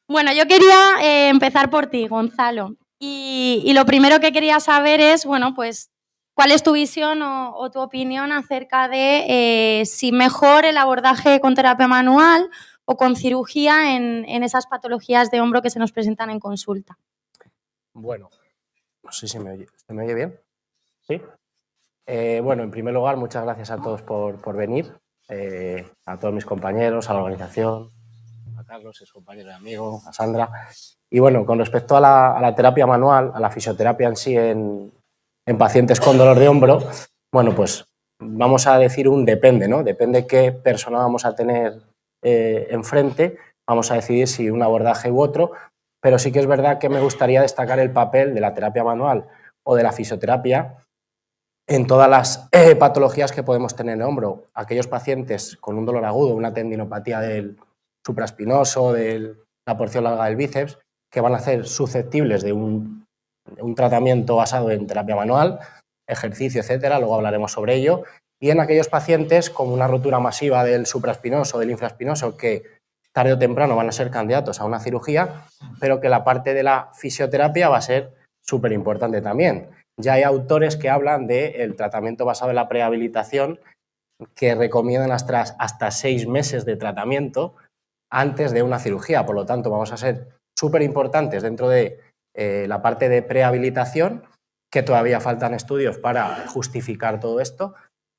Bueno, yo quería empezar por ti, Gonzalo. Y lo primero que quería saber es, bueno, pues, ¿cuál es tu visión o tu opinión acerca de si mejor el abordaje con terapia manual o con cirugía en esas patologías de hombro que se nos presentan en consulta? Bueno, no sé si me oye. ¿Se me oye bien? ¿Sí? Bueno, en primer lugar, muchas gracias a todos por venir, a todos mis compañeros, a la organización, a Carlos, es compañero y amigo, a Sandra. Y bueno, con respecto a la terapia manual, a la fisioterapia en sí en pacientes con dolor de hombro, bueno, pues vamos a decir un depende, ¿no? Depende qué persona vamos a tener enfrente, vamos a decidir si un abordaje u otro, pero sí que es verdad que me gustaría destacar el papel de la terapia manual o de la fisioterapia en todas las patologías que podemos tener en el hombro. Aquellos pacientes con un dolor agudo, una tendinopatía del supraespinoso, de la porción larga del bíceps, que van a ser susceptibles de un tratamiento basado en terapia manual, ejercicio, etcétera, luego hablaremos sobre ello, y en aquellos pacientes con una rotura masiva del supraespinoso o del infraespinoso que tarde o temprano van a ser candidatos a una cirugía, pero que la parte de la fisioterapia va a ser súper importante también. Ya hay autores que hablan del tratamiento basado en la prehabilitación que recomiendan hasta 6 meses de tratamiento antes de una cirugía. Por lo tanto, vamos a ser súper importantes dentro de la parte de prehabilitación, que todavía faltan estudios para justificar todo esto,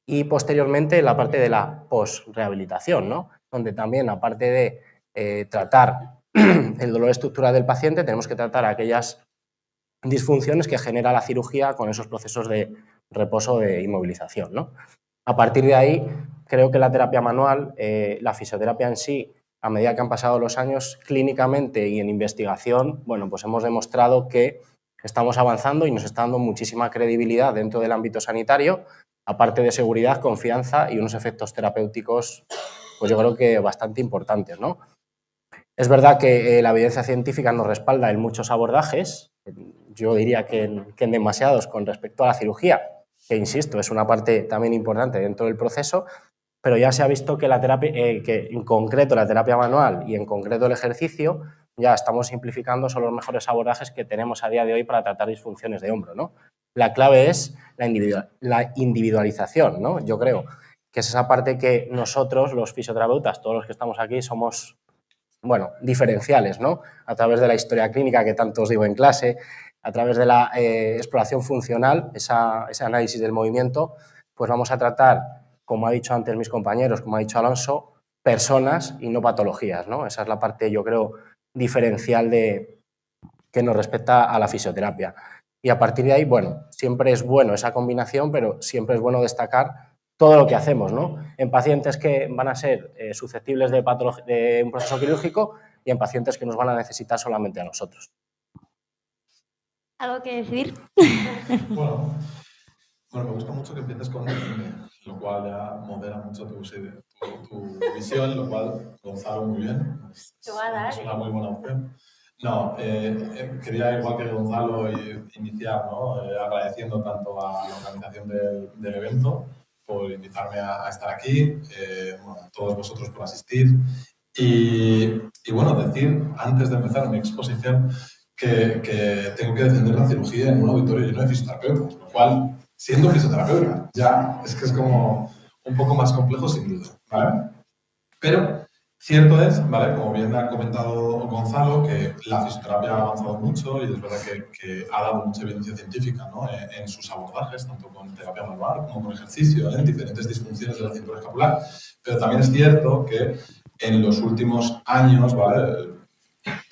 y posteriormente la parte de la post-rehabilitación, ¿no? Donde también, aparte de tratar el dolor estructural del paciente, tenemos que tratar aquellas disfunciones que genera la cirugía con esos procesos de reposo de inmovilización, ¿no? A partir de ahí, creo que la terapia manual, la fisioterapia en sí, a medida que han pasado los años, clínicamente y en investigación, bueno, pues hemos demostrado que estamos avanzando y nos está dando muchísima credibilidad dentro del ámbito sanitario, aparte de seguridad, confianza y unos efectos terapéuticos, pues yo creo que bastante importantes, ¿no? Es verdad que la evidencia científica nos respalda en muchos abordajes, yo diría que en demasiados con respecto a la cirugía, que insisto, es una parte también importante dentro del proceso, pero ya se ha visto que la terapia, que en concreto la terapia manual y en concreto el ejercicio, ya estamos simplificando, son los mejores abordajes que tenemos a día de hoy para tratar disfunciones de hombro, ¿no? La clave es la individualización, ¿no? Yo creo que es esa parte que nosotros, los fisioterapeutas, todos los que estamos aquí, somos, bueno, diferenciales, ¿no? A través de la historia clínica que tanto os digo en clase, a través de la exploración funcional, ese análisis del movimiento, pues vamos a tratar, como ha dicho antes mis compañeros, como ha dicho Alonso, personas y no patologías, ¿no? Esa es la parte, yo creo, diferencial que nos respecta a la fisioterapia. Y a partir de ahí, bueno, siempre es bueno esa combinación, pero siempre es bueno destacar todo lo que hacemos, ¿no? En pacientes que van a ser susceptibles de un proceso quirúrgico y en pacientes que nos van a necesitar solamente a nosotros. ¿Algo que decir? Bueno, me gusta mucho que empieces con depende, lo cual ya modera mucho tu visión, lo cual Gonzalo muy bien. Es una muy buena opción. No, quería, igual que Gonzalo, iniciar, ¿no? Agradeciendo tanto a la organización del evento por invitarme a estar aquí, bueno, a todos vosotros por asistir y bueno, decir, antes de empezar mi exposición, que tengo que defender la cirugía en un auditorio lleno de fisioterapeutas, lo cual, siendo fisioterapeuta, ya es que es como un poco más complejo sin duda, ¿vale? Pero cierto es, ¿vale? Como bien ha comentado Gonzalo, que la fisioterapia ha avanzado mucho y es verdad que ha dado mucha evidencia científica, ¿no? En sus abordajes, tanto con terapia manual como con ejercicio, en diferentes disfunciones de la cintura escapular. Pero también es cierto que en los últimos años, ¿vale?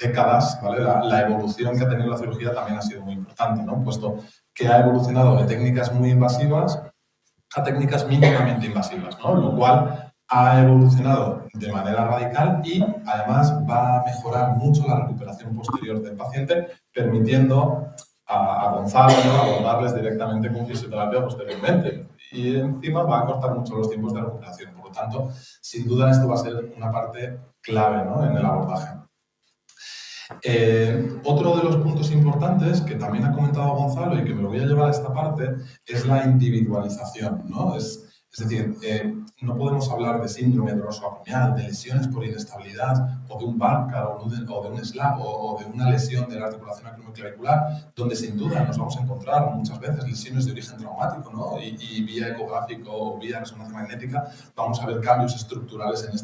Décadas, ¿vale? La evolución que ha tenido la cirugía también ha sido muy importante, ¿no? Puesto que ha evolucionado de técnicas muy invasivas a técnicas mínimamente invasivas, ¿no? Lo cual ha evolucionado de manera radical y además va a mejorar mucho la recuperación posterior del paciente, permitiendo a Gonzalo, ¿no? Abordarles directamente con fisioterapia posteriormente. Y encima va a cortar mucho los tiempos de recuperación. Por lo tanto, sin duda esto va a ser una parte clave, ¿no? En el abordaje. Otro de los puntos importantes que también ha comentado Gonzalo y que me lo voy a llevar a esta parte es la individualización, ¿no? Es Es decir, no podemos hablar de síndrome doloroso acromial, de lesiones por inestabilidad, o de un Barcar, o de un SLAP, o de una lesión de la articulación acromioclavicular, donde sin duda nos vamos a encontrar muchas veces lesiones de origen traumático, ¿no? Y vía ecográfico o vía resonancia magnética vamos a ver cambios estructurales en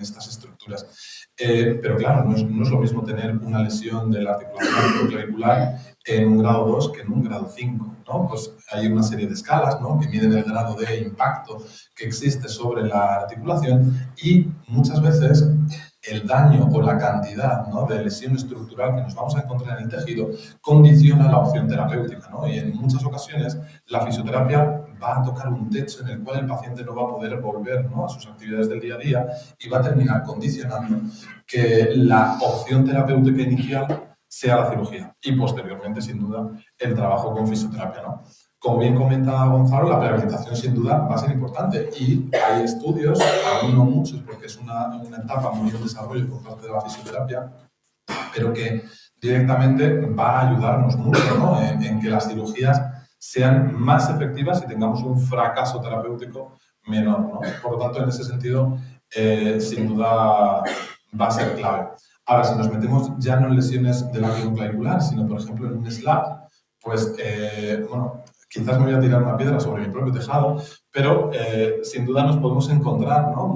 estas estructuras. Pero claro, no es lo mismo tener una lesión de la articulación acromioclavicular en un grado 2 que en un grado 5, ¿no? Pues hay una serie de escalas, ¿no?, que miden el grado de impacto que existe sobre la articulación y muchas veces el daño o la cantidad, ¿no?, de lesión estructural que nos vamos a encontrar en el tejido condiciona la opción terapéutica, ¿no? Y en muchas ocasiones la fisioterapia va a tocar un techo en el cual el paciente no va a poder volver, ¿no?, a sus actividades del día a día y va a terminar condicionando que la opción terapéutica inicial sea la cirugía y posteriormente, sin duda, el trabajo con fisioterapia, ¿no? Como bien comenta Gonzalo, la prehabilitación sin duda va a ser importante y hay estudios, aún no muchos porque es una etapa muy en desarrollo por parte de la fisioterapia, pero que directamente va a ayudarnos mucho, ¿no?, en que las cirugías sean más efectivas y tengamos un fracaso terapéutico menor, ¿no? Por lo tanto, en ese sentido, sin duda va a ser clave. Ahora, si nos metemos ya no en lesiones del acromioclavicular, sino, por ejemplo, en un SLAP, pues, bueno, quizás me voy a tirar una piedra sobre mi propio tejado, pero sin duda nos podemos encontrar, ¿no?,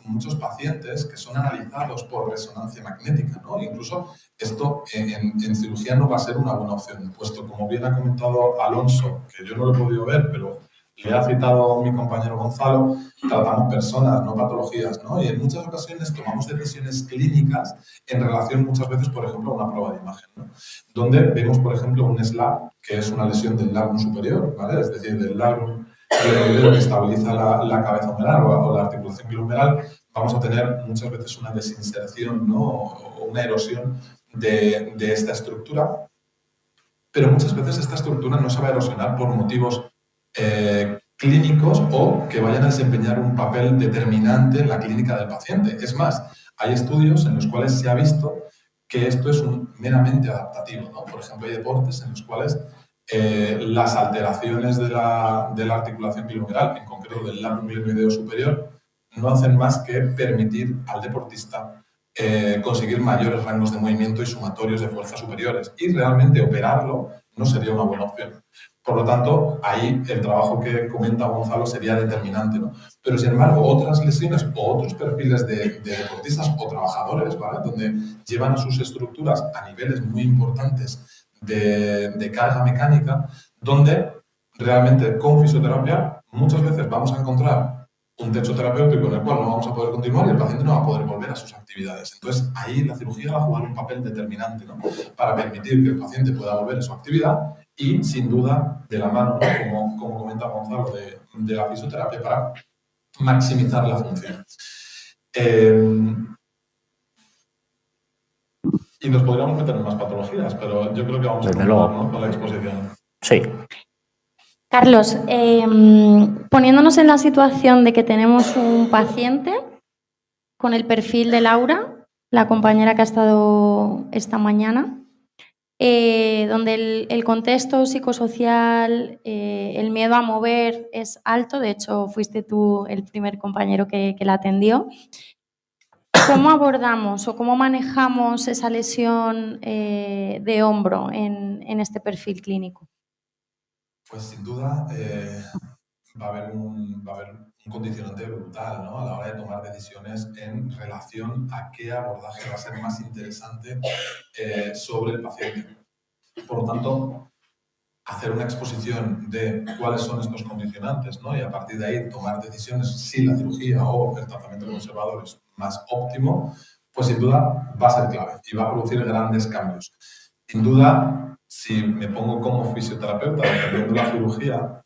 muchos pacientes que son analizados por resonancia magnética, ¿no? Incluso esto en cirugía no va a ser una buena opción, puesto, como bien ha comentado Alonso, que yo no lo he podido ver, pero le ha citado mi compañero Gonzalo, tratamos personas, no patologías, ¿no? Y en muchas ocasiones tomamos decisiones clínicas en relación muchas veces, por ejemplo, a una prueba de imagen, ¿no?, donde vemos, por ejemplo, un SLAP, que es una lesión del labrum superior, ¿vale? Es decir, del labrum que estabiliza la cabeza humeral o la articulación glenohumeral, vamos a tener muchas veces una desinserción, ¿no?, o una erosión de esta estructura, pero muchas veces esta estructura no se va a erosionar por motivos clínicos o que vayan a desempeñar un papel determinante en la clínica del paciente. Es más, hay estudios en los cuales se ha visto que esto es meramente adaptativo, ¿no? Por ejemplo, hay deportes en los cuales las alteraciones de la articulación glenohumeral, en concreto del labrum glenoideo superior, no hacen más que permitir al deportista conseguir mayores rangos de movimiento y sumatorios de fuerza superiores. Y realmente operarlo no sería una buena opción. Por lo tanto, ahí el trabajo que comenta Gonzalo sería determinante, ¿no? Pero, sin embargo, otras lesiones o otros perfiles de deportistas o trabajadores, ¿vale?, donde llevan a sus estructuras a niveles muy importantes de carga mecánica, donde realmente con fisioterapia muchas veces vamos a encontrar un techo terapéutico en el cual no vamos a poder continuar y el paciente no va a poder volver a sus actividades. Entonces, ahí la cirugía va a jugar un papel determinante, ¿no?, para permitir que el paciente pueda volver a su actividad y, sin duda, de la mano, ¿no?, como comenta Gonzalo, de la fisioterapia para maximizar la función. Y nos podríamos meter en más patologías, pero yo creo que vamos a continuar, ¿no?, con la exposición. Sí. Carlos, poniéndonos en la situación de que tenemos un paciente con el perfil de Laura, la compañera que ha estado esta mañana, donde el contexto psicosocial, el miedo a mover es alto, de hecho fuiste tú el primer compañero que la atendió. ¿Cómo abordamos o cómo manejamos esa lesión de hombro en este perfil clínico? Pues sin duda va a haber un condicionante brutal, ¿no?, a la hora de tomar decisiones en relación a qué abordaje va a ser más interesante sobre el paciente. Por lo tanto, hacer una exposición de cuáles son estos condicionantes, ¿no?, y a partir de ahí tomar decisiones si la cirugía o el tratamiento conservador es más óptimo, pues sin duda va a ser clave y va a producir grandes cambios. Sin duda, si me pongo como fisioterapeuta defendiendo la cirugía,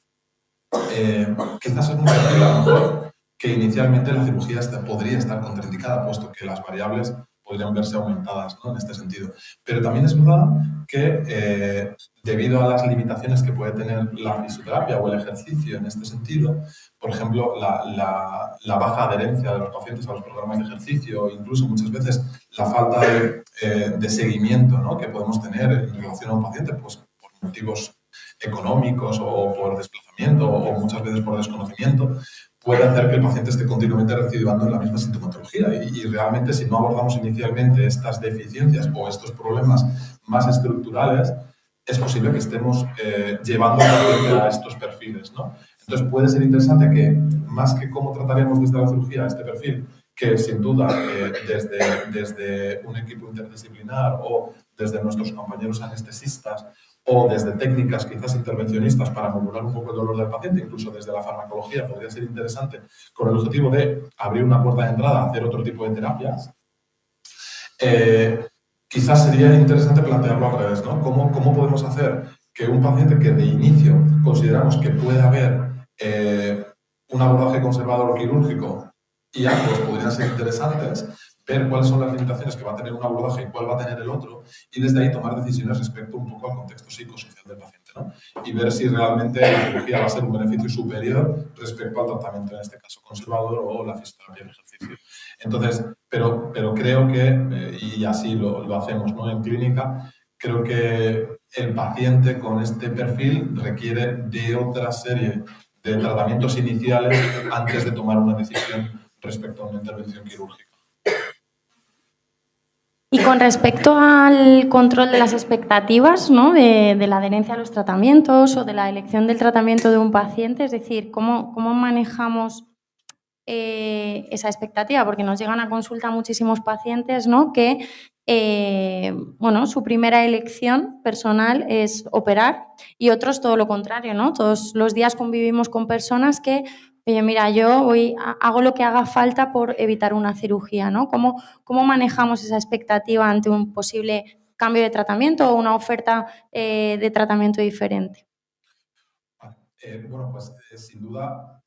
quizás es un perfil a lo mejor que inicialmente la cirugía podría estar contraindicada, puesto que las variables podrían verse aumentadas, ¿no?, en este sentido. Pero también es verdad que debido a las limitaciones que puede tener la fisioterapia o el ejercicio en este sentido, por ejemplo, la baja adherencia de los pacientes a los programas de ejercicio, incluso muchas veces la falta de seguimiento, ¿no?, que podemos tener en relación a un paciente, pues por motivos económicos o por desplazamiento o muchas veces por desconocimiento, puede hacer que el paciente esté continuamente recidivando en la misma sintomatología y realmente si no abordamos inicialmente estas deficiencias o estos problemas más estructurales, es posible que estemos llevando al paciente a estos perfiles, ¿no? Entonces puede ser interesante que, más que cómo trataríamos desde la cirugía este perfil, que sin duda desde un equipo interdisciplinar o desde nuestros compañeros anestesistas o desde técnicas quizás intervencionistas para modular un poco el dolor del paciente, incluso desde la farmacología podría ser interesante con el objetivo de abrir una puerta de entrada a hacer otro tipo de terapias. Quizás sería interesante plantearlo al revés, ¿no? ¿Cómo podemos hacer que un paciente que de inicio consideramos que puede haber un abordaje conservador quirúrgico y ambos podrían ser interesantes, ver cuáles son las limitaciones que va a tener un abordaje y cuál va a tener el otro, y desde ahí tomar decisiones respecto un poco al contexto psicosocial del paciente, ¿no? Y ver si realmente la cirugía va a ser un beneficio superior respecto al tratamiento, en este caso conservador, o la fisioterapia de ejercicio. Entonces, pero creo que, y así lo hacemos, ¿no?, en clínica, creo que el paciente con este perfil requiere de otra serie de tratamientos iniciales antes de tomar una decisión respecto a una intervención quirúrgica. Y con respecto al control de las expectativas, ¿no?, de la adherencia a los tratamientos o de la elección del tratamiento de un paciente, es decir, ¿cómo manejamos esa expectativa? Porque nos llegan a consulta muchísimos pacientes, ¿no?, que bueno, su primera elección personal es operar, y otros todo lo contrario, ¿no? Todos los días convivimos con personas que, oye, mira, yo hago lo que haga falta por evitar una cirugía, ¿no? ¿Cómo manejamos esa expectativa ante un posible cambio de tratamiento o una oferta de tratamiento diferente? Bueno, pues sin duda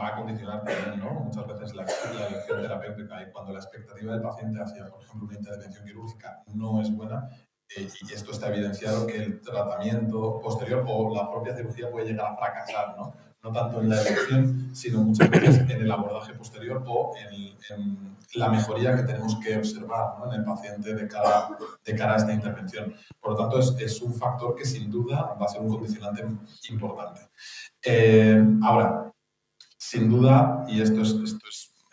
va a condicionar también, ¿no?, muchas veces la elección terapéutica, y cuando la expectativa del paciente hacia, por ejemplo, una intervención quirúrgica no es buena, y esto está evidenciado, que el tratamiento posterior o la propia cirugía puede llegar a fracasar, ¿no? No tanto en la elección, sino muchas veces en el abordaje posterior o en la mejoría que tenemos que observar, ¿no?, en el paciente de cara a esta intervención. Por lo tanto, es un factor que sin duda va a ser un condicionante importante. Ahora, sin duda, y esto es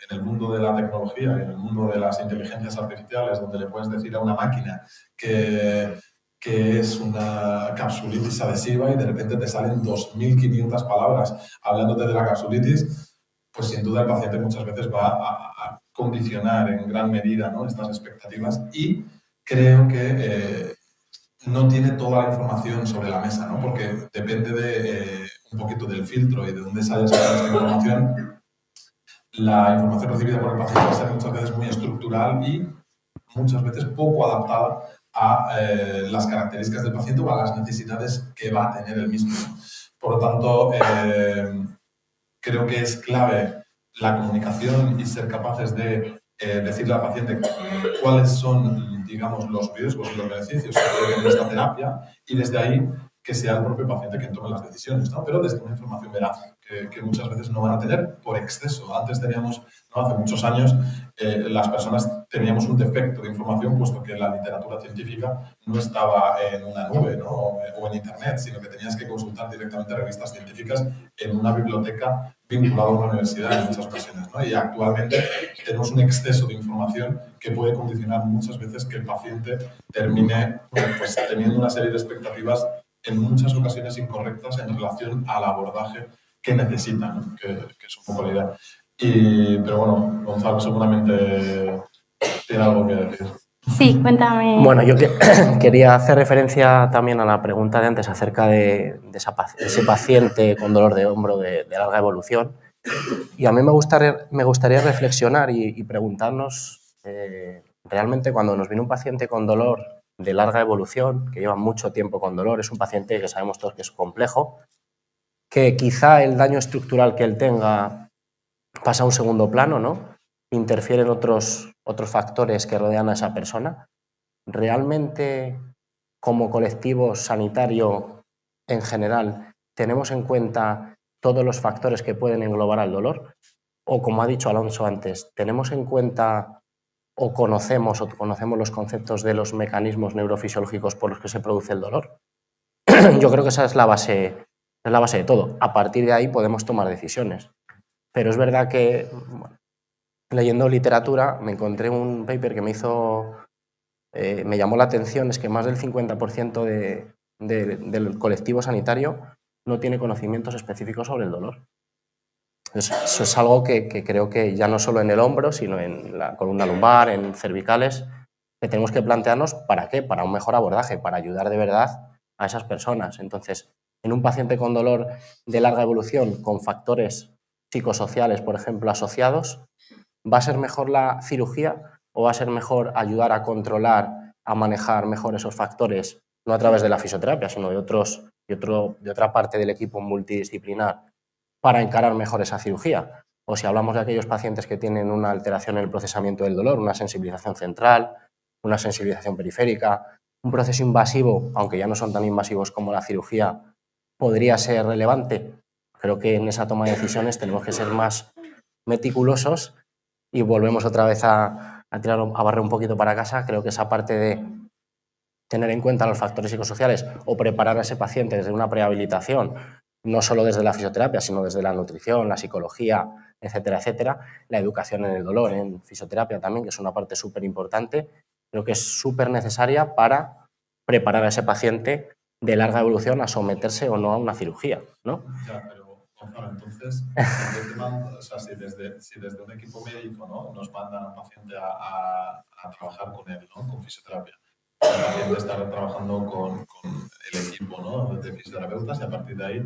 en el mundo de la tecnología y en el mundo de las inteligencias artificiales, donde le puedes decir a una máquina que es una capsulitis adhesiva y de repente te salen 2.500 palabras hablándote de la capsulitis, pues sin duda el paciente muchas veces va a condicionar en gran medida, ¿no?, estas expectativas, y creo que no tiene toda la información sobre la mesa, ¿no?, porque depende de un poquito del filtro y de dónde sale esta información. La información recibida por el paciente va a ser muchas veces muy estructural y muchas veces poco adaptada a las características del paciente o a las necesidades que va a tener el mismo. Por lo tanto, creo que es clave la comunicación y ser capaces de decirle al paciente cuáles son, digamos, los riesgos y los beneficios que puede tener esta terapia, y desde ahí que sea el propio paciente quien tome las decisiones, ¿no? Pero desde una información veraz, que muchas veces no van a tener por exceso. Antes teníamos, ¿no?, hace muchos años, las personas teníamos un defecto de información, puesto que la literatura científica no estaba en una nube, ¿no?, o en internet, sino que tenías que consultar directamente revistas científicas en una biblioteca vinculada a una universidad en muchas ocasiones, ¿no? Y actualmente tenemos un exceso de información que puede condicionar muchas veces que el paciente termine, pues, teniendo una serie de expectativas en muchas ocasiones incorrectas en relación al abordaje que necesitan, ¿no?, que es un poco la idea. Pero bueno, Gonzalo seguramente tiene algo que decir. Sí, cuéntame. Bueno, yo quería hacer referencia también a la pregunta de antes acerca de ese paciente con dolor de hombro de larga evolución. Y a mí me gustaría reflexionar y preguntarnos, realmente cuando nos viene un paciente con dolor de larga evolución, que lleva mucho tiempo con dolor, es un paciente que sabemos todos que es complejo, que quizá el daño estructural que él tenga pasa a un segundo plano, ¿no?, interfieren otros factores que rodean a esa persona. ¿Realmente, como colectivo sanitario en general, tenemos en cuenta todos los factores que pueden englobar al dolor? O, como ha dicho Alonso antes, ¿tenemos en cuenta o conocemos los conceptos de los mecanismos neurofisiológicos por los que se produce el dolor? Yo creo que esa es la base de todo. A partir de ahí podemos tomar decisiones. Pero es verdad que, bueno, leyendo literatura, me encontré un paper que me llamó la atención, es que más del 50% del colectivo sanitario no tiene conocimientos específicos sobre el dolor. Eso es algo que creo que ya no solo en el hombro, sino en la columna lumbar, en cervicales, que tenemos que plantearnos ¿para qué? Para un mejor abordaje, para ayudar de verdad a esas personas. Entonces, en un paciente con dolor de larga evolución, con factores psicosociales, por ejemplo, asociados, ¿va a ser mejor la cirugía o va a ser mejor ayudar a controlar, a manejar mejor esos factores, no a través de la fisioterapia, sino de otra parte del equipo multidisciplinar, para encarar mejor esa cirugía? O si hablamos de aquellos pacientes que tienen una alteración en el procesamiento del dolor, una sensibilización central, una sensibilización periférica, un proceso invasivo, aunque ya no son tan invasivos como la cirugía, podría ser relevante. Creo que en esa toma de decisiones tenemos que ser más meticulosos y volvemos otra vez a barrer un poquito para casa. Creo que esa parte de tener en cuenta los factores psicosociales o preparar a ese paciente desde una prehabilitación, no solo desde la fisioterapia, sino desde la nutrición, la psicología, etcétera, etcétera, la educación en el dolor, en fisioterapia también, que es una parte súper importante, creo que es súper necesaria para preparar a ese paciente de larga evolución a someterse o no a una cirugía, ¿no? Ya, pero Gonzalo, entonces, o sea, si desde un equipo médico, ¿no?, nos mandan a un paciente a trabajar con él, ¿no?, con fisioterapia, el paciente está trabajando con el equipo, ¿no?, de fisioterapeutas, y a partir de ahí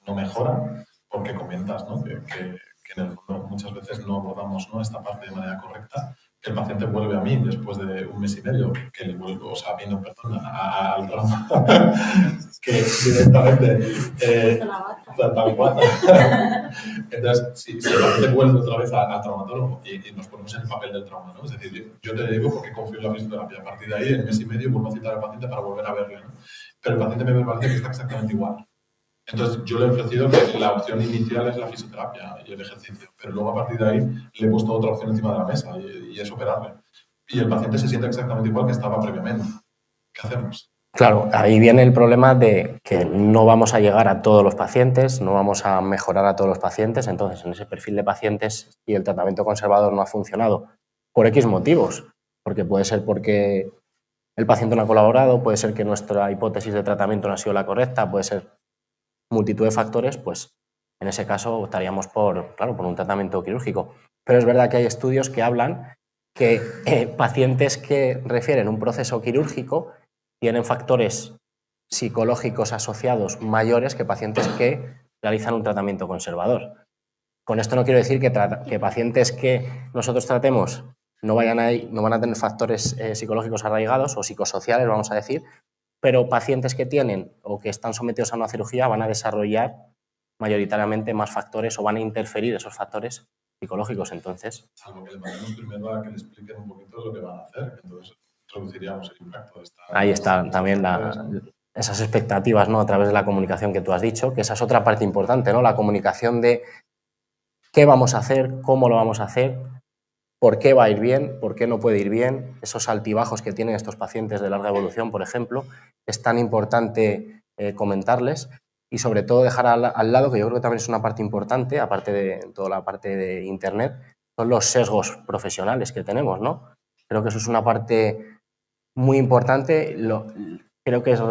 no mejora, porque comentas, ¿no?, que en el fondo muchas veces no abordamos, ¿no?, esta parte de manera correcta, que el paciente vuelve a mí después de un mes y medio, que le vuelvo, o sea, a mí no, perdón, al trauma, que directamente tal cual. Entonces, si el paciente vuelve otra vez al traumatólogo y nos ponemos en el papel del trauma, ¿no? Es decir, yo te digo porque confío en la fisioterapia. A partir de ahí, en mes y medio, vuelvo a citar al paciente para volver a verle, ¿no? Pero el paciente me verbaliza que está exactamente igual. Entonces, yo le he ofrecido que la opción inicial es la fisioterapia y el ejercicio, pero luego a partir de ahí le he puesto otra opción encima de la mesa y es operarle. Y el paciente se siente exactamente igual que estaba previamente. ¿Qué hacemos? Claro, ahí viene el problema de que no vamos a llegar a todos los pacientes, no vamos a mejorar a todos los pacientes. Entonces, en ese perfil de pacientes, si el tratamiento conservador no ha funcionado por X motivos, porque puede ser porque el paciente no ha colaborado, puede ser que nuestra hipótesis de tratamiento no ha sido la correcta, puede ser multitud de factores, pues en ese caso optaríamos por un tratamiento quirúrgico. Pero es verdad que hay estudios que hablan que pacientes que refieren un proceso quirúrgico tienen factores psicológicos asociados mayores que pacientes que realizan un tratamiento conservador. Con esto no quiero decir que pacientes que nosotros tratemos no van a tener factores psicológicos arraigados o psicosociales, vamos a decir, pero pacientes que tienen o que están sometidos a una cirugía van a desarrollar mayoritariamente más factores o van a interferir esos factores psicológicos. Entonces, salvo que le mandemos primero a que le expliquen un poquito lo que van a hacer, entonces reduciríamos el impacto de esta. Ahí está también esas expectativas, ¿no?, a través de la comunicación que tú has dicho, que esa es otra parte importante, ¿no?, la comunicación de qué vamos a hacer, cómo lo vamos a hacer, por qué va a ir bien, por qué no puede ir bien, esos altibajos que tienen estos pacientes de larga evolución, por ejemplo, es tan importante comentarles y sobre todo dejar al lado, que yo creo que también es una parte importante, aparte de toda la parte de Internet, son los sesgos profesionales que tenemos, ¿no? Creo que eso es una parte muy importante, creo que es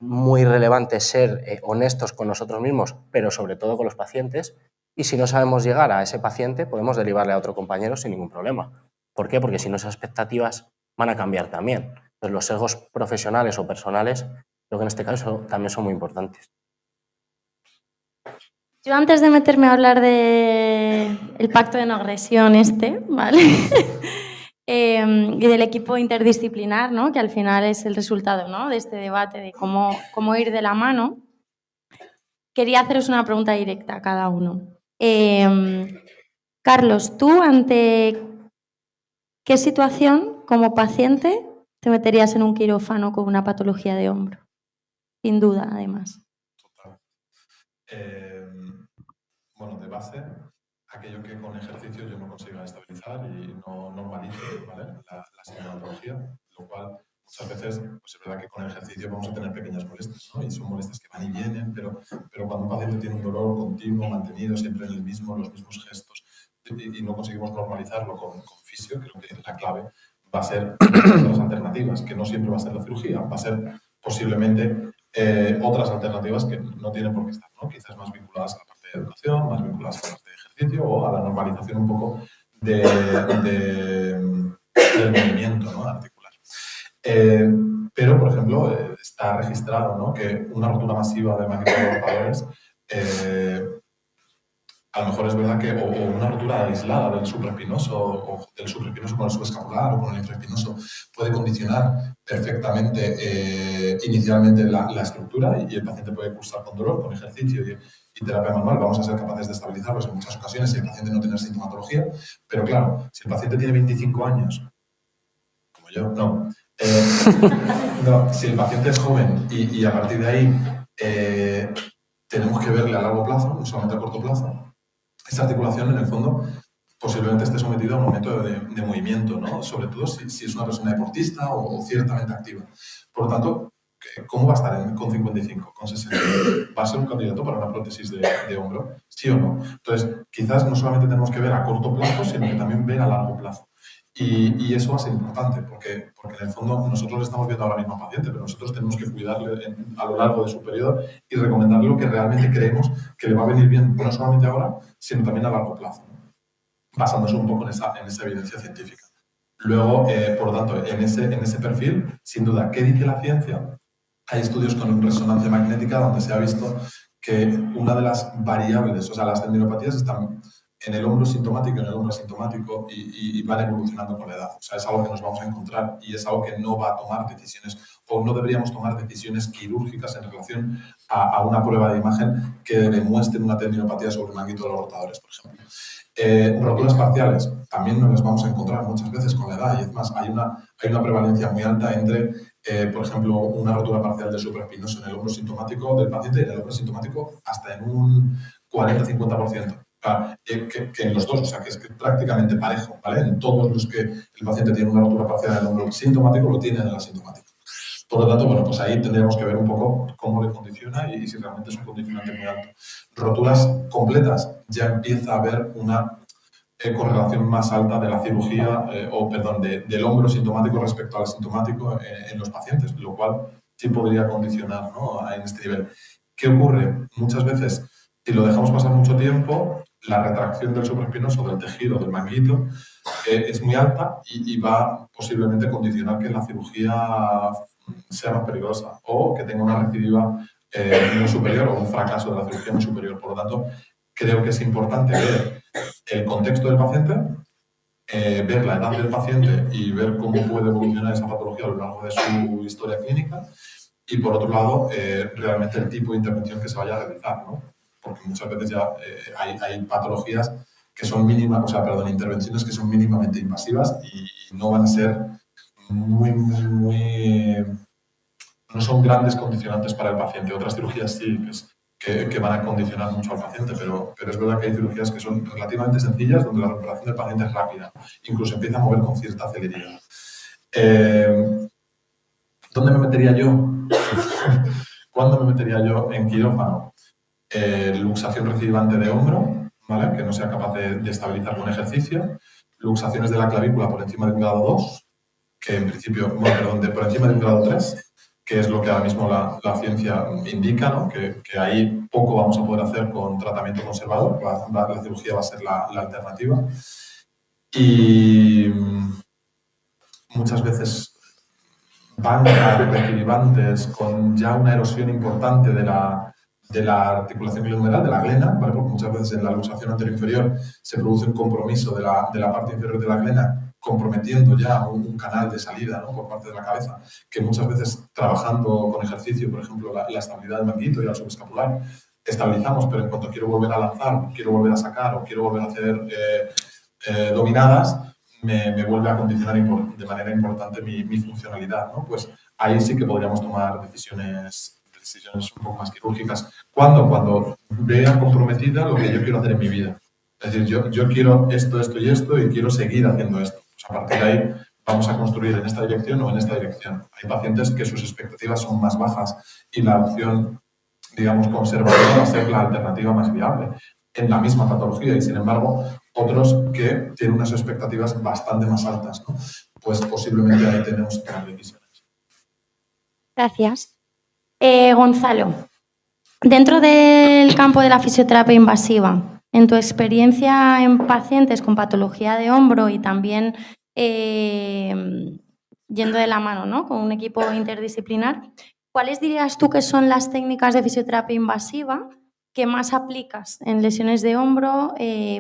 muy relevante ser honestos con nosotros mismos, pero sobre todo con los pacientes. Y si no sabemos llegar a ese paciente, podemos derivarle a otro compañero sin ningún problema. ¿Por qué? Porque si no, esas expectativas van a cambiar también. Entonces, los sesgos profesionales o personales, creo que en este caso también son muy importantes. Yo antes de meterme a hablar del pacto de no agresión ¿vale? Y del equipo interdisciplinar, ¿no?, que al final es el resultado, ¿no?, de este debate de cómo ir de la mano, quería haceros una pregunta directa a cada uno. Carlos, ¿tú ante qué situación como paciente te meterías en un quirófano con una patología de hombro? Sin duda, además. Total. Bueno, de base, aquello que con ejercicio yo no consiga estabilizar y no normalice, ¿vale?, la sintomatología, lo cual muchas veces, pues es verdad que con el ejercicio vamos a tener pequeñas molestias, ¿no? Y son molestias que van y vienen, pero cuando un paciente tiene un dolor continuo, mantenido, siempre en los mismos gestos, y no conseguimos normalizarlo con fisio, creo que la clave va a ser otras alternativas, que no siempre va a ser la cirugía, va a ser posiblemente otras alternativas que no tienen por qué estar, ¿no? Quizás más vinculadas a la parte de educación, más vinculadas a la parte de ejercicio o a la normalización un poco del movimiento, ¿no? Articular. Pero, por ejemplo, está registrado, ¿no?, que una rotura masiva de magnitud de los valores a lo mejor es verdad que o una rotura aislada del supraespinoso o del supraespinoso con el subescapular o con el infraespinoso puede condicionar perfectamente inicialmente la estructura y el paciente puede cursar con dolor, con ejercicio y terapia manual. Vamos a ser capaces de estabilizarlos en muchas ocasiones si el paciente no tiene sintomatología. Pero claro, si el paciente tiene 25 años, como yo, no. No, si el paciente es joven y a partir de ahí tenemos que verle a largo plazo, no solamente a corto plazo, esa articulación, en el fondo, posiblemente esté sometida a un aumento de movimiento, ¿no? Sobre todo si es una persona deportista o ciertamente activa. Por lo tanto, ¿cómo va a estar con 55, con 60? ¿Va a ser un candidato para una prótesis de hombro? ¿Sí o no? Entonces, quizás no solamente tenemos que ver a corto plazo, sino que también ver a largo plazo. Y eso va a ser importante, porque en el fondo nosotros le estamos viendo ahora mismo al paciente, pero nosotros tenemos que cuidarle a lo largo de su periodo y recomendarle lo que realmente creemos que le va a venir bien, no solamente ahora, sino también a largo plazo, basándose un poco en esa evidencia científica. Luego, por lo tanto, en ese perfil, sin duda, ¿qué dice la ciencia? Hay estudios con resonancia magnética donde se ha visto que una de las variables, o sea, las tendinopatías están en el hombro sintomático y en el hombro asintomático y van evolucionando con la edad. O sea, es algo que nos vamos a encontrar y es algo que no va a tomar decisiones o no deberíamos tomar decisiones quirúrgicas en relación a una prueba de imagen que demuestre una tendinopatía sobre el manguito de los rotadores, por ejemplo. Roturas parciales también nos las vamos a encontrar muchas veces con la edad y es más, hay una prevalencia muy alta entre, por ejemplo, una rotura parcial del supraespinoso en el hombro sintomático del paciente y en el hombro sintomático hasta en un 40-50%. Que en los dos, o sea, que es prácticamente parejo, ¿vale? En todos los que el paciente tiene una rotura parcial en el hombro sintomático, lo tiene en el asintomático. Por lo tanto, bueno, pues ahí tendríamos que ver un poco cómo le condiciona y si realmente es un condicionante muy alto. Roturas completas, ya empieza a haber una correlación más alta de la cirugía, del hombro sintomático respecto al asintomático en los pacientes, lo cual sí podría condicionar, ¿no?, en este nivel. ¿Qué ocurre? Muchas veces, si lo dejamos pasar mucho tiempo, la retracción del supraespinoso, del tejido, del manguito, es muy alta y va posiblemente a condicionar que la cirugía sea más peligrosa o que tenga una recidiva muy superior o un fracaso de la cirugía muy superior. Por lo tanto, creo que es importante ver el contexto del paciente, ver la edad del paciente y ver cómo puede evolucionar esa patología a lo largo de su historia clínica y, por otro lado, realmente el tipo de intervención que se vaya a realizar, ¿no? Porque muchas veces ya hay patologías que son mínimas, intervenciones que son mínimamente invasivas y no van a ser no son grandes condicionantes para el paciente. Otras cirugías sí, que van a condicionar mucho al paciente, pero es verdad que hay cirugías que son relativamente sencillas, donde la recuperación del paciente es rápida, incluso empieza a mover con cierta celeridad. ¿Dónde me metería yo? ¿Cuándo me metería yo en quirófano? Luxación recidivante de hombro, ¿vale?, que no sea capaz de estabilizar con ejercicio. Luxaciones de la clavícula por encima de un grado 2, que en principio, por encima de un grado 3, que es lo que ahora mismo la ciencia indica, ¿no?, que ahí poco vamos a poder hacer con tratamiento conservador, la cirugía va a ser la alternativa. Y muchas veces bancas recidivantes con ya una erosión importante de la articulación glenohumeral, de la glena, ¿vale?, porque muchas veces en la luxación anterior-inferior se produce un compromiso de la parte inferior de la glena, comprometiendo ya un canal de salida, ¿no?, por parte de la cabeza, que muchas veces trabajando con ejercicio, por ejemplo, la estabilidad del manguito y el subescapular, estabilizamos, pero en cuanto quiero volver a lanzar, quiero volver a sacar o quiero volver a hacer dominadas, me vuelve a condicionar de manera importante mi funcionalidad, ¿no? Pues ahí sí que podríamos tomar decisiones un poco más quirúrgicas. ¿Cuándo? Cuando vea comprometida lo que yo quiero hacer en mi vida. Es decir, yo quiero esto y quiero seguir haciendo esto. Pues a partir de ahí vamos a construir en esta dirección o en esta dirección. Hay pacientes que sus expectativas son más bajas y la opción, digamos, conservadora va a ser la alternativa más viable en la misma patología y, sin embargo, otros que tienen unas expectativas bastante más altas, ¿no? Pues posiblemente ahí tenemos que tomar decisiones. Gracias. Gonzalo, dentro del campo de la fisioterapia invasiva, en tu experiencia en pacientes con patología de hombro y también yendo de la mano, ¿no?, con un equipo interdisciplinar, ¿cuáles dirías tú que son las técnicas de fisioterapia invasiva que más aplicas en lesiones de hombro?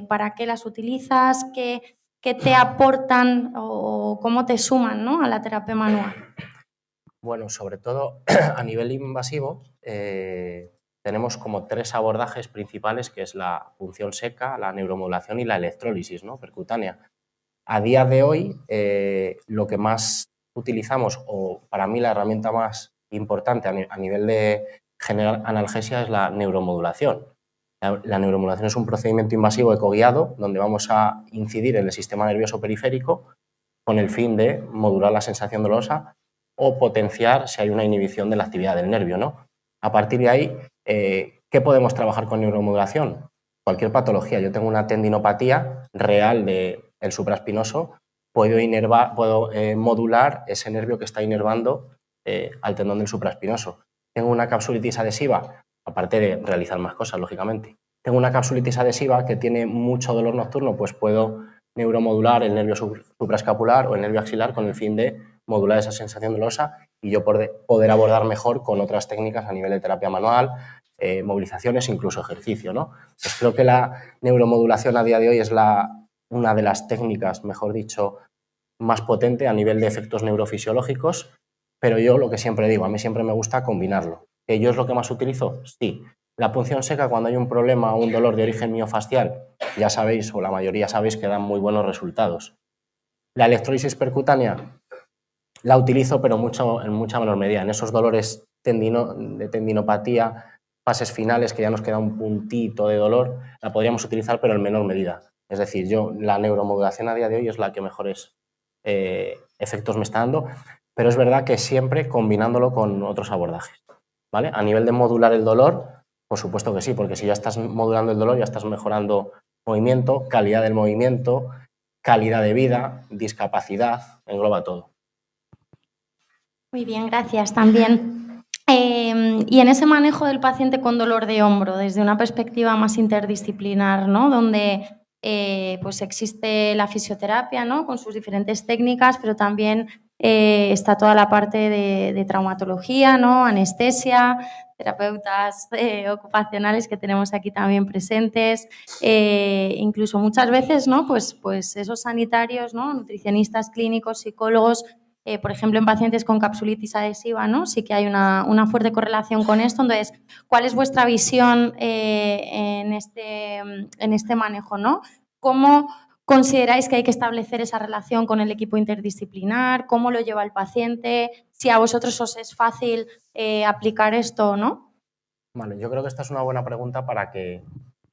¿Para qué las utilizas? ¿Qué te aportan o cómo te suman, ¿no?, a la terapia manual? Bueno, sobre todo a nivel invasivo tenemos como 3 abordajes principales, que es la punción seca, la neuromodulación y la electrólisis, ¿no?, percutánea. A día de hoy lo que más utilizamos, o para mí la herramienta más importante a nivel de generar analgesia, es la neuromodulación. La neuromodulación es un procedimiento invasivo ecoguiado donde vamos a incidir en el sistema nervioso periférico con el fin de modular la sensación dolorosa o potenciar si hay una inhibición de la actividad del nervio, ¿no? A partir de ahí, ¿qué podemos trabajar con neuromodulación? Cualquier patología. Yo tengo una tendinopatía real del supraespinoso, puedo modular ese nervio que está inervando al tendón del supraespinoso. Tengo una capsulitis adhesiva, aparte de realizar más cosas, lógicamente. Tengo una capsulitis adhesiva que tiene mucho dolor nocturno, pues puedo neuromodular el nervio supraescapular o el nervio axilar con el fin de modular esa sensación dolorosa y yo poder abordar mejor con otras técnicas a nivel de terapia manual, movilizaciones, incluso ejercicio, ¿no? Pues creo que la neuromodulación a día de hoy es una de las técnicas, mejor dicho, más potente a nivel de efectos neurofisiológicos, pero yo lo que siempre digo, a mí siempre me gusta combinarlo. ¿Que yo es lo que más utilizo? Sí. La punción seca, cuando hay un problema o un dolor de origen miofascial, ya sabéis, o la mayoría sabéis, que dan muy buenos resultados. La electrólisis percutánea la utilizo, pero en mucha menor medida. En esos dolores de tendinopatía, fases finales, que ya nos queda un puntito de dolor, la podríamos utilizar, pero en menor medida. Es decir, la neuromodulación a día de hoy es la que mejores efectos me está dando, pero es verdad que siempre combinándolo con otros abordajes, ¿vale? A nivel de modular el dolor, por supuesto que sí, porque si ya estás modulando el dolor, ya estás mejorando movimiento, calidad del movimiento, calidad de vida, discapacidad, engloba todo. Muy bien, gracias también. Y en ese manejo del paciente con dolor de hombro, desde una perspectiva más interdisciplinar, ¿no?, donde pues existe la fisioterapia, ¿no?, con sus diferentes técnicas, pero también está toda la parte de traumatología, ¿no?, anestesia, terapeutas ocupacionales que tenemos aquí también presentes, incluso muchas veces, ¿no?, pues esos sanitarios, ¿no?, nutricionistas clínicos, psicólogos. Por ejemplo, en pacientes con capsulitis adhesiva, ¿no?, sí que hay una fuerte correlación con esto. Entonces, ¿cuál es vuestra visión en este manejo, ¿no? ¿Cómo consideráis que hay que establecer esa relación con el equipo interdisciplinar? ¿Cómo lo lleva el paciente? Si a vosotros os es fácil aplicar esto o no. Vale, yo creo que esta es una buena pregunta para que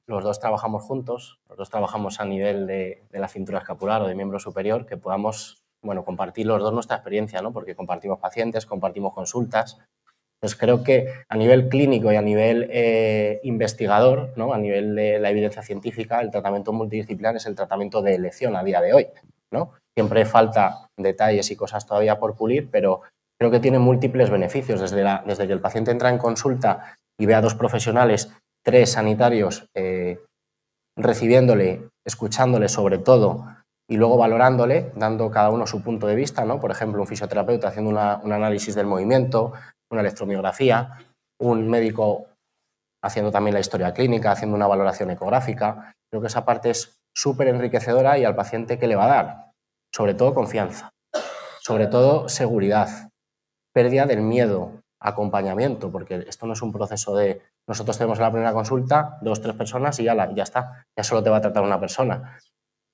los dos trabajamos juntos, los dos trabajamos a nivel de la cintura escapular o de miembro superior, que podamos, bueno, compartir los dos nuestra experiencia, ¿no? Porque compartimos pacientes, compartimos consultas. Entonces creo que a nivel clínico y a nivel investigador, ¿no?, a nivel de la evidencia científica, el tratamiento multidisciplinar es el tratamiento de elección a día de hoy, ¿no? Siempre falta detalles y cosas todavía por pulir, pero creo que tiene múltiples beneficios. Desde que el paciente entra en consulta y ve a 2 profesionales, 3 sanitarios recibiéndole, escuchándole sobre todo y luego valorándole, dando cada uno su punto de vista, ¿no? Por ejemplo, un fisioterapeuta haciendo un análisis del movimiento, una electromiografía, un médico haciendo también la historia clínica, haciendo una valoración ecográfica. Creo que esa parte es súper enriquecedora y al paciente, ¿qué le va a dar? Sobre todo confianza, sobre todo seguridad, pérdida del miedo, acompañamiento, porque esto no es un proceso de nosotros tenemos la primera consulta, 2 o 3 personas y ya está, ya solo te va a tratar una persona.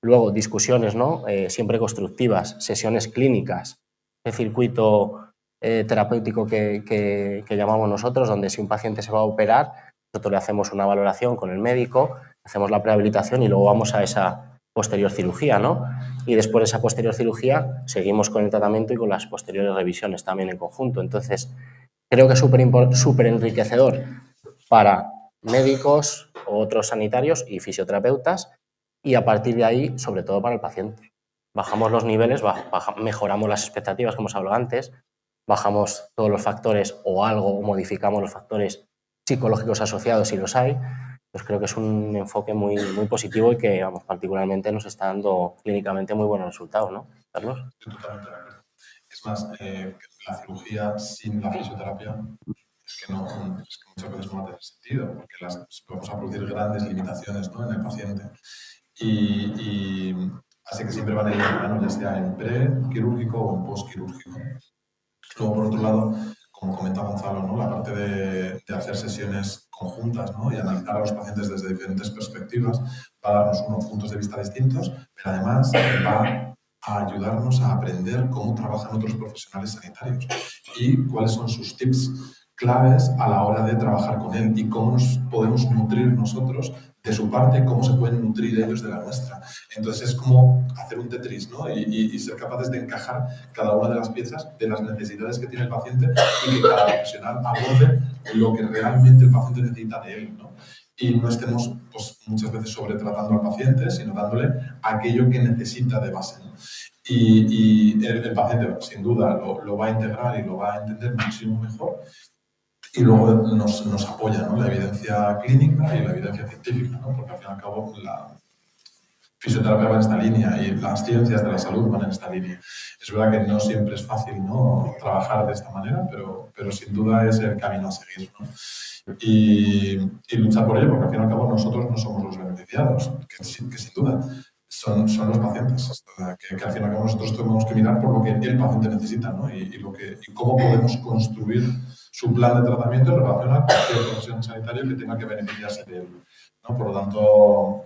Luego, discusiones, ¿no? Siempre constructivas, sesiones clínicas, el circuito terapéutico que llamamos nosotros, donde si un paciente se va a operar, nosotros le hacemos una valoración con el médico, hacemos la prehabilitación y luego vamos a esa posterior cirugía, ¿no? Y después de esa posterior cirugía seguimos con el tratamiento y con las posteriores revisiones también en conjunto. Entonces, creo que es súper enriquecedor para médicos, otros sanitarios y fisioterapeutas, y a partir de ahí, sobre todo para el paciente. Bajamos los niveles, mejoramos las expectativas, como os hablado antes, bajamos todos los factores o algo, o modificamos los factores psicológicos asociados si los hay. Pues creo que es un enfoque muy positivo y que, vamos, particularmente nos está dando clínicamente muy buenos resultados, ¿no, Carlos? Totalmente de acuerdo. Es más, la cirugía sin la fisioterapia es que muchas veces no tiene sentido, porque vamos a producir grandes limitaciones, ¿no?, en el paciente. Y así que siempre van a ir de mano, ya sea en pre-quirúrgico o en post-quirúrgico. Luego, por otro lado, como comenta Gonzalo, ¿no?, la parte de hacer sesiones conjuntas, ¿no?, y analizar a los pacientes desde diferentes perspectivas va a darnos unos puntos de vista distintos, pero además va a ayudarnos a aprender cómo trabajan otros profesionales sanitarios y cuáles son sus tips claves a la hora de trabajar con él y cómo nos podemos nutrir nosotros de su parte, cómo se pueden nutrir ellos de la nuestra. Entonces es como hacer un Tetris, ¿no?, y ser capaces de encajar cada una de las piezas de las necesidades que tiene el paciente y que cada profesional aborde lo que realmente el paciente necesita de él, ¿no? Y no estemos, pues, muchas veces sobretratando al paciente, sino dándole aquello que necesita de base, ¿no? Y el paciente, sin duda, lo va a integrar y lo va a entender muchísimo mejor. Y luego nos apoya, ¿no?, la evidencia clínica y la evidencia científica, ¿no?, porque al fin y al cabo la fisioterapia va en esta línea y las ciencias de la salud van en esta línea. Es verdad que no siempre es fácil, ¿no?, trabajar de esta manera, pero sin duda es el camino a seguir, ¿no? Y luchar por ello, porque al fin y al cabo nosotros no somos los beneficiados, que sin duda son los pacientes, que al fin y al cabo nosotros tenemos que mirar por lo que el paciente necesita, ¿no?, y cómo podemos construir su plan de tratamiento en relación a cualquier profesión sanitaria que tenga que beneficiarse de él, ¿no? Por lo tanto,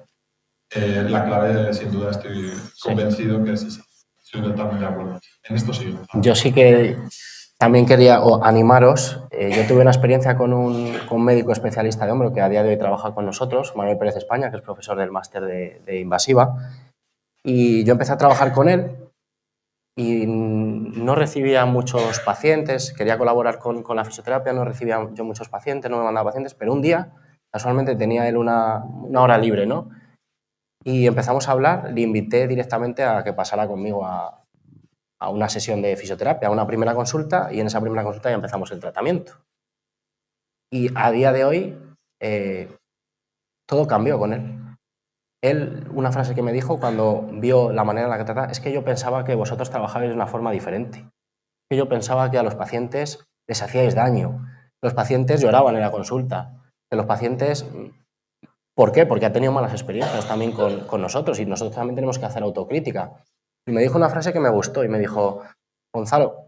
la clave, sin duda, estoy convencido que es esa. Estoy totalmente de acuerdo. En esto sí. Yo sí que también quería animaros. Yo tuve una experiencia con un médico especialista de hombro que a día de hoy trabaja con nosotros, Manuel Pérez España, que es profesor del máster de invasiva. Y yo empecé a trabajar con él y no recibía muchos pacientes, quería colaborar con la fisioterapia, no recibía yo muchos pacientes, no me mandaba pacientes, pero un día, casualmente, tenía él una hora libre, ¿no? Y empezamos a hablar, le invité directamente a que pasara conmigo a una sesión de fisioterapia, a una primera consulta, y en esa primera consulta ya empezamos el tratamiento. Y a día de hoy todo cambió con él. Él, una frase que me dijo cuando vio la manera en la que trataba, es que yo pensaba que vosotros trabajabais de una forma diferente. Que yo pensaba que a los pacientes les hacíais daño. Los pacientes lloraban en la consulta. Que los pacientes... ¿Por qué? Porque ha tenido malas experiencias también con nosotros y nosotros también tenemos que hacer autocrítica. Y me dijo una frase que me gustó y me dijo: Gonzalo,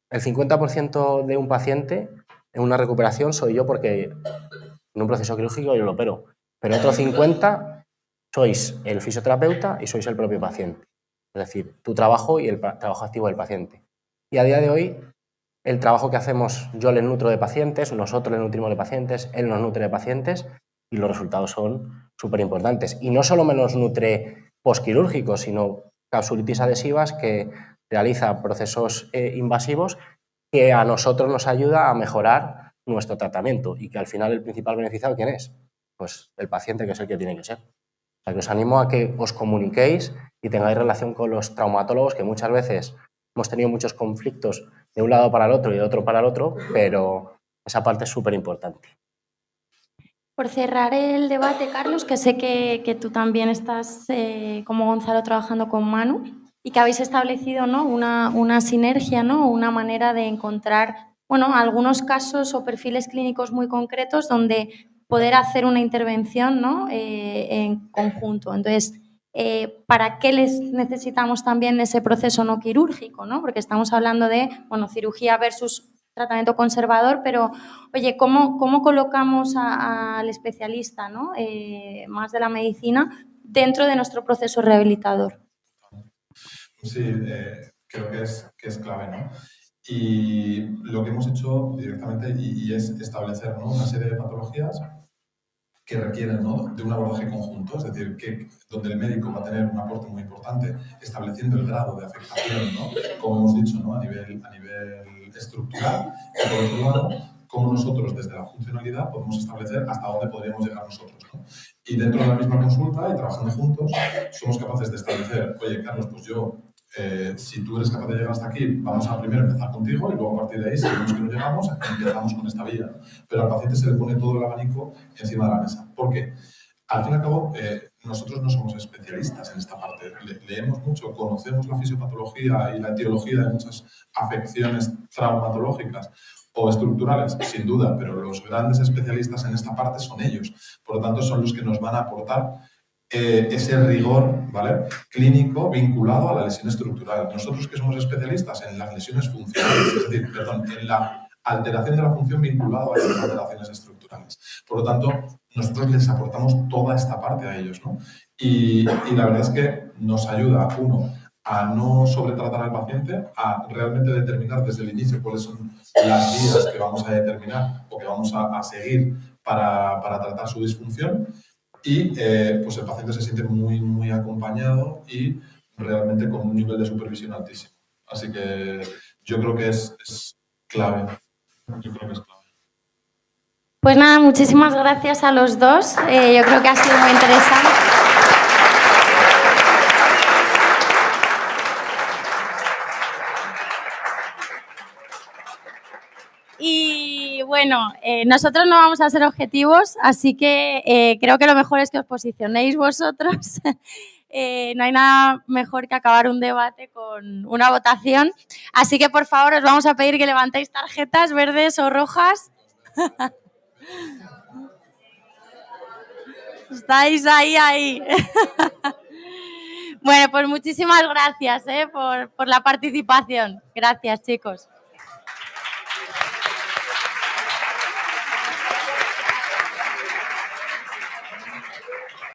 el 50% de un paciente en una recuperación soy yo porque en un proceso quirúrgico yo lo opero, pero otro 50% sois el fisioterapeuta y sois el propio paciente. Es decir, tu trabajo y el trabajo activo del paciente. Y a día de hoy, el trabajo que hacemos, yo le nutro de pacientes, nosotros le nutrimos de pacientes, él nos nutre de pacientes y los resultados son súper importantes. Y no solo me los nutre posquirúrgicos, sino capsulitis adhesivas que realiza procesos invasivos que a nosotros nos ayuda a mejorar nuestro tratamiento y que al final el principal beneficiado, ¿quién es? Pues el paciente, que es el que tiene que ser. O sea, que os animo a que os comuniquéis y tengáis relación con los traumatólogos, que muchas veces hemos tenido muchos conflictos de un lado para el otro y de otro para el otro, pero esa parte es súper importante. Por cerrar el debate, Carlos, que sé que tú también estás, como Gonzalo, trabajando con Manu y que habéis establecido, ¿no?, una sinergia, ¿no?, una manera de encontrar, bueno, algunos casos o perfiles clínicos muy concretos donde poder hacer una intervención, ¿no?, en conjunto. Entonces, ¿para qué les necesitamos también ese proceso no quirúrgico, ¿no? Porque estamos hablando de, bueno, cirugía versus tratamiento conservador, pero, oye, ¿cómo colocamos al especialista, ¿no?, más de la medicina dentro de nuestro proceso rehabilitador? Sí, creo que es clave, ¿no? Y lo que hemos hecho directamente y es establecer, ¿no?, una serie de patologías que requieren, ¿no?, de un abordaje conjunto, es decir, donde el médico va a tener un aporte muy importante estableciendo el grado de afectación, ¿no?, como hemos dicho, ¿no?, a nivel estructural, y por otro lado, cómo nosotros desde la funcionalidad podemos establecer hasta dónde podríamos llegar nosotros, ¿no? Y dentro de la misma consulta y trabajando juntos, somos capaces de establecer, oye, Carlos, pues yo, si tú eres capaz de llegar hasta aquí, vamos a primero empezar contigo y luego a partir de ahí, si vemos que no llegamos, empezamos con esta vía. Pero al paciente se le pone todo el abanico encima de la mesa. ¿Por qué? Al fin y al cabo, nosotros no somos especialistas en esta parte. Leemos mucho, conocemos la fisiopatología y la etiología de muchas afecciones traumatológicas o estructurales, sin duda, pero los grandes especialistas en esta parte son ellos. Por lo tanto, son los que nos van a aportar ese rigor, ¿vale?, clínico vinculado a la lesión estructural. Nosotros que somos especialistas en las lesiones funcionales, es decir, perdón, en la alteración de la función vinculado a esas alteraciones estructurales. Por lo tanto, nosotros les aportamos toda esta parte a ellos, ¿no? Y la verdad es que nos ayuda, uno, a no sobretratar al paciente, a realmente determinar desde el inicio cuáles son las vías que vamos a determinar o que vamos a seguir para tratar su disfunción. Y pues el paciente se siente muy, muy acompañado y realmente con un nivel de supervisión altísimo. Así que yo creo que es clave. Yo creo que es clave. Pues nada, muchísimas gracias a los dos. Yo creo que ha sido muy interesante. Y bueno, nosotros no vamos a ser objetivos, así que creo que lo mejor es que os posicionéis vosotros. No hay nada mejor que acabar un debate con una votación. Así que, por favor, os vamos a pedir que levantéis tarjetas verdes o rojas. Estáis ahí. Bueno, pues muchísimas gracias por la participación. Gracias, chicos.